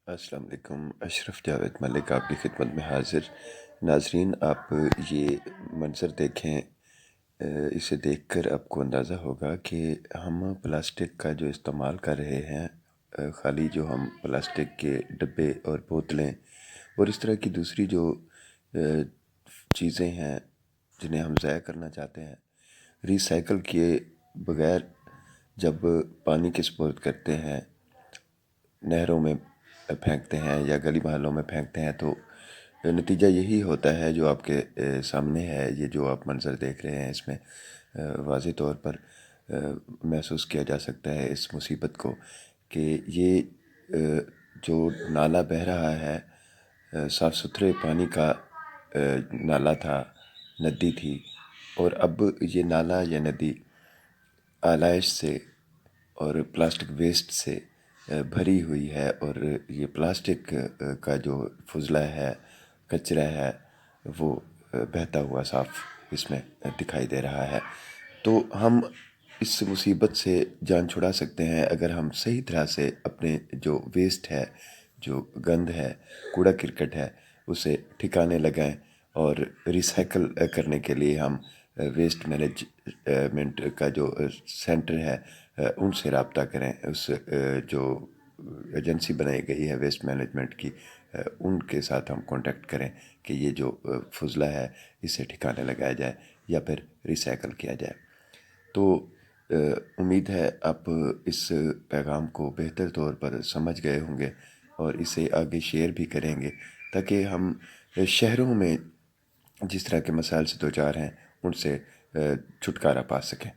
السلام علیکم، اشرف جاوید ملک آپ کی خدمت میں حاضر۔ ناظرین، آپ یہ منظر دیکھیں، اسے دیکھ کر آپ کو اندازہ ہوگا کہ ہم پلاسٹک کا جو استعمال کر رہے ہیں، خالی جو ہم پلاسٹک کے ڈبے اور بوتلیں اور اس طرح کی دوسری جو چیزیں ہیں جنہیں ہم ضائع کرنا چاہتے ہیں، ریسائیکل کیے بغیر جب پانی کے سپرد کرتے ہیں، نہروں میں پھینکتے ہیں یا گلی محلوں میں پھینکتے ہیں، تو نتیجہ یہی ہوتا ہے جو آپ کے سامنے ہے۔ یہ جو آپ منظر دیکھ رہے ہیں، اس میں واضح طور پر محسوس کیا جا سکتا ہے اس مصیبت کو کہ یہ جو نالہ بہہ رہا ہے، صاف ستھرے پانی کا نالہ تھا، ندی تھی، اور اب یہ نالہ یا ندی آلائش سے اور پلاسٹک ویسٹ سے بھری ہوئی ہے، اور یہ پلاسٹک کا جو فضلہ ہے، کچرا ہے، وہ بہتا ہوا صاف اس میں دکھائی دے رہا ہے۔ تو ہم اس مصیبت سے جان چھڑا سکتے ہیں اگر ہم صحیح طرح سے اپنے جو ویسٹ ہے، جو گند ہے، کوڑا کرکٹ ہے، اسے ٹھکانے لگائیں، اور ریسائیکل کرنے کے لیے ہم ویسٹ مینجمنٹ کا جو سینٹر ہے ان سے رابطہ کریں۔ اس جو ایجنسی بنائی گئی ہے ویسٹ مینجمنٹ کی، ان کے ساتھ ہم کانٹیکٹ کریں کہ یہ جو فضلہ ہے اسے ٹھکانے لگایا جائے یا پھر ریسائیکل کیا جائے۔ تو امید ہے آپ اس پیغام کو بہتر طور پر سمجھ گئے ہوں گے اور اسے آگے شیئر بھی کریں گے، تاکہ ہم شہروں میں جس طرح کے مسائل سے دوچار ہیں ان سے چھٹکارا پا سکیں۔